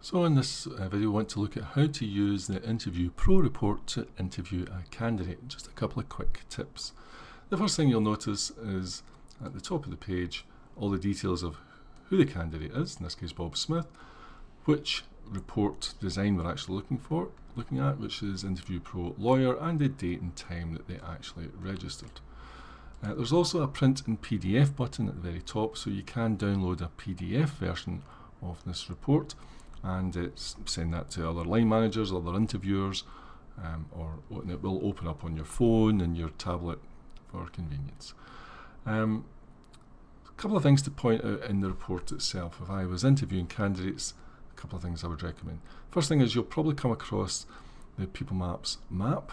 So in this video, I want to look at how to use the Interview Pro report to interview a candidate. Just a couple of quick tips. The first thing you'll notice is at the top of the page all the details of who the candidate is, in this case Bob Smith, which report design we're actually looking at, which is Interview Pro Lawyer, and the date and time that they actually registered. There's also a print in PDF button at the very top, so you can download a PDF version of this report and send that to other line managers, other interviewers, or it will open up on your phone and your tablet for convenience. A couple of things to point out in the report itself. If I was interviewing candidates, a couple of things I would recommend. First thing is you'll probably come across the People Maps map.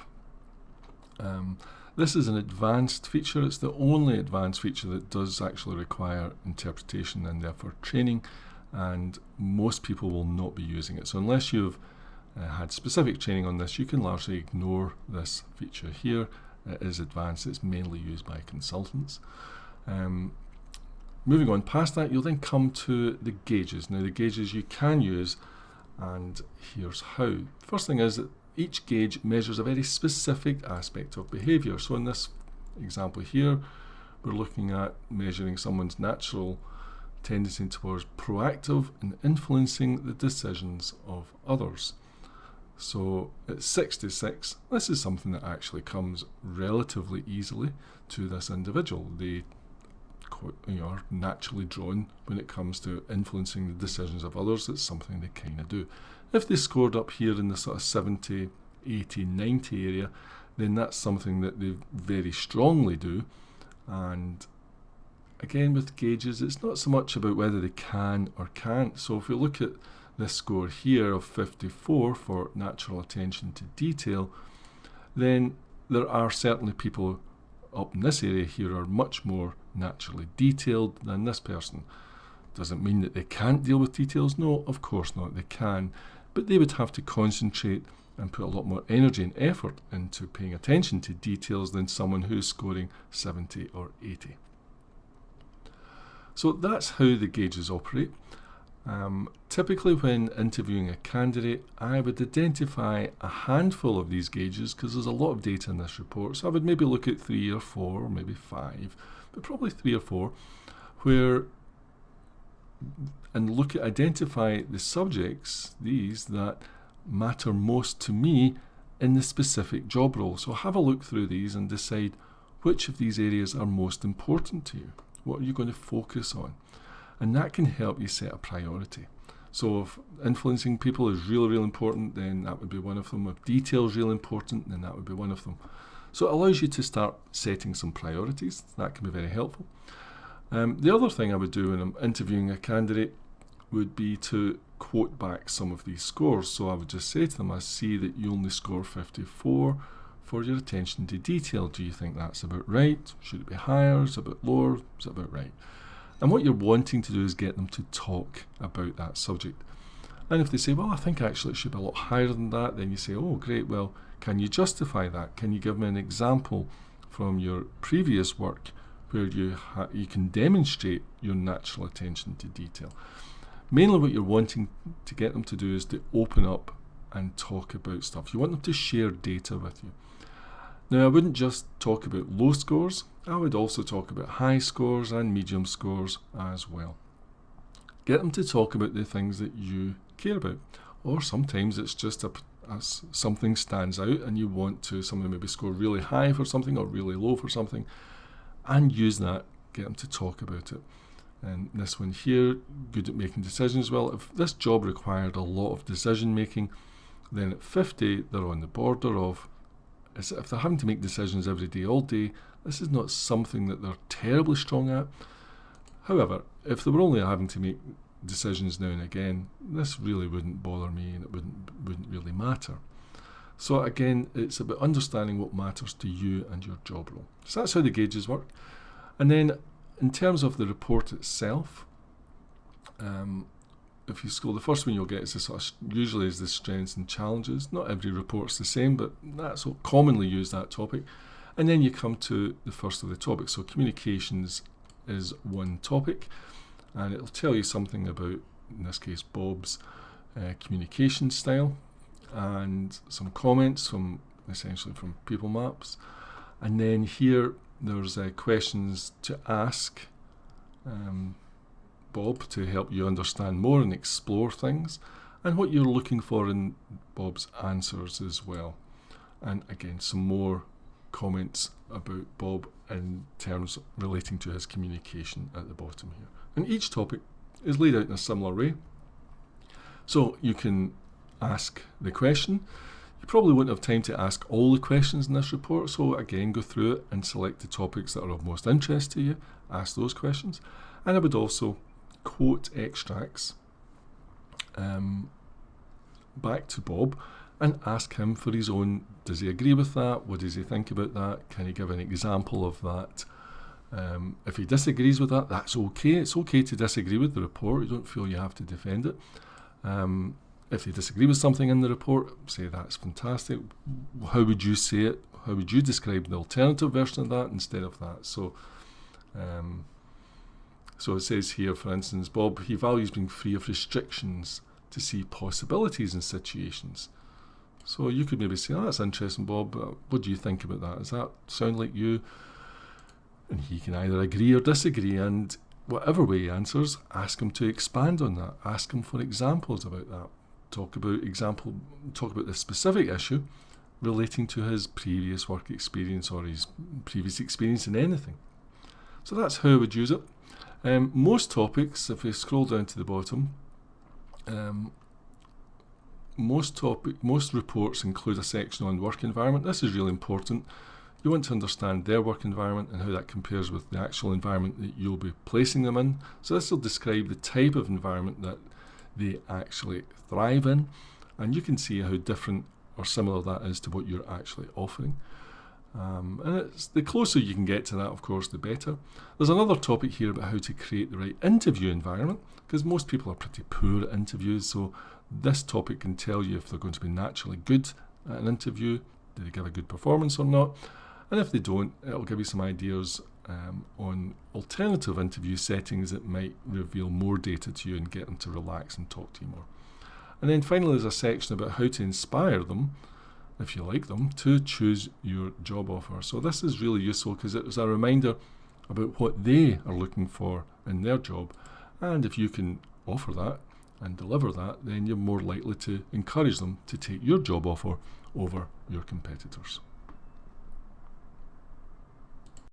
This is an advanced feature. It's the only advanced feature that does actually require interpretation and therefore training, and most people will not be using it. So unless you've had specific training on this, you can largely ignore this feature here. It is advanced. It's mainly used by consultants. Moving on past that, you'll then come to the gauges. Now the gauges you can use, and here's how. First thing is that each gauge measures a very specific aspect of behaviour. So in this example here, we're looking at measuring someone's natural tendency towards proactive and influencing the decisions of others. So at 66, this is something that actually comes relatively easily to this individual. They are naturally drawn when it comes to influencing the decisions of others. It's something they kind of do. If they scored up here in the sort of 70, 80, 90 area, then that's something that they very strongly do. And again, with gauges, it's not so much about whether they can or can't. So if we look at this score here of 54 for natural attention to detail, then there are certainly people up in this area here who are much more naturally detailed than this person. Doesn't mean that they can't deal with details. No, of course not. They can, but they would have to concentrate and put a lot more energy and effort into paying attention to details than someone who's scoring 70 or 80. So that's how the gauges operate. Typically when interviewing a candidate, I would identify a handful of these gauges because there's a lot of data in this report. So I would maybe look at 3 or 4 or maybe 5, but probably 3 or 4, and identify the subjects, these that matter most to me in the specific job role. So have a look through these and decide which of these areas are most important to you. What are you going to focus on? And that can help you set a priority. So if influencing people is really, really important, then that would be one of them. If detail is really important, then that would be one of them. So it allows you to start setting some priorities. That can be very helpful. The other thing I would do when I'm interviewing a candidate would be to quote back some of these scores. So I would just say to them, I see that you only score 54 for your attention to detail. Do you think that's about right? Should it be higher? Is it a bit lower? Is it about right? And what you're wanting to do is get them to talk about that subject. And if they say, well, I think actually it should be a lot higher than that, then you say, oh, great, well, can you justify that? Can you give me an example from your previous work where you can demonstrate your natural attention to detail? Mainly what you're wanting to get them to do is to open up and talk about stuff. You want them to share data with you. Now, I wouldn't just talk about low scores. I would also talk about high scores and medium scores as well. Get them to talk about the things that you care about. Or sometimes it's just something stands out and you want to, someone maybe score really high for something or really low for something, and use that, get them to talk about it. And this one here, good at making decisions. Well, if this job required a lot of decision making, then at 50, they're on the border of, if they're having to make decisions every day, all day, this is not something that they're terribly strong at. However, if they were only having to make decisions now and again, this really wouldn't bother me and it wouldn't really matter. So again, it's about understanding what matters to you and your job role. So that's how the gauges work. And then in terms of the report itself, if you scroll, the first one you'll get is usually is the strengths and challenges. Not every report's the same, but that's commonly used, that topic. And then you come to the first of the topics. So communications is one topic, and it'll tell you something about, in this case, Bob's communication style, and some comments from essentially from People Maps. And then here there's questions to ask Bob to help you understand more and explore things, and what you're looking for in Bob's answers as well. And again, some more comments about Bob in terms relating to his communication at the bottom here. And each topic is laid out in a similar way. So you can ask the question. You probably wouldn't have time to ask all the questions in this report, so again, go through it and select the topics that are of most interest to you, ask those questions. And I would also quote extracts back to Bob and ask him for his own, does he agree with that? What does he think about that? Can he give an example of that? If he disagrees with that, that's okay. It's okay to disagree with the report. You don't feel you have to defend it. If they disagree with something in the report, say that's fantastic. How would you say it? How would you describe the alternative version of that instead of that? So it says here, for instance, Bob, he values being free of restrictions to see possibilities in situations. So you could maybe say, oh, that's interesting, Bob. What do you think about that? Does that sound like you? And he can either agree or disagree, and whatever way he answers, ask him to expand on that. Ask him for examples about that. Talk about the specific issue relating to his previous work experience or his previous experience in anything. So that's how I would use it. Most topics, if we scroll down to the bottom, most reports include a section on work environment. This is really important. You want to understand their work environment and how that compares with the actual environment that you'll be placing them in. So this will describe the type of environment that they actually thrive in, and you can see how different or similar that is to what you're actually offering. And it's the closer you can get to that, of course, the better. There's another topic here about how to create the right interview environment, because most people are pretty poor at interviews, so this topic can tell you if they're going to be naturally good at an interview, do they give a good performance or not, and if they don't, it'll give you some ideas on alternative interview settings that might reveal more data to you and get them to relax and talk to you more. And then finally there's a section about how to inspire them, if you like them, to choose your job offer. So this is really useful because it was a reminder about what they are looking for in their job, and if you can offer that and deliver that, then you're more likely to encourage them to take your job offer over your competitors.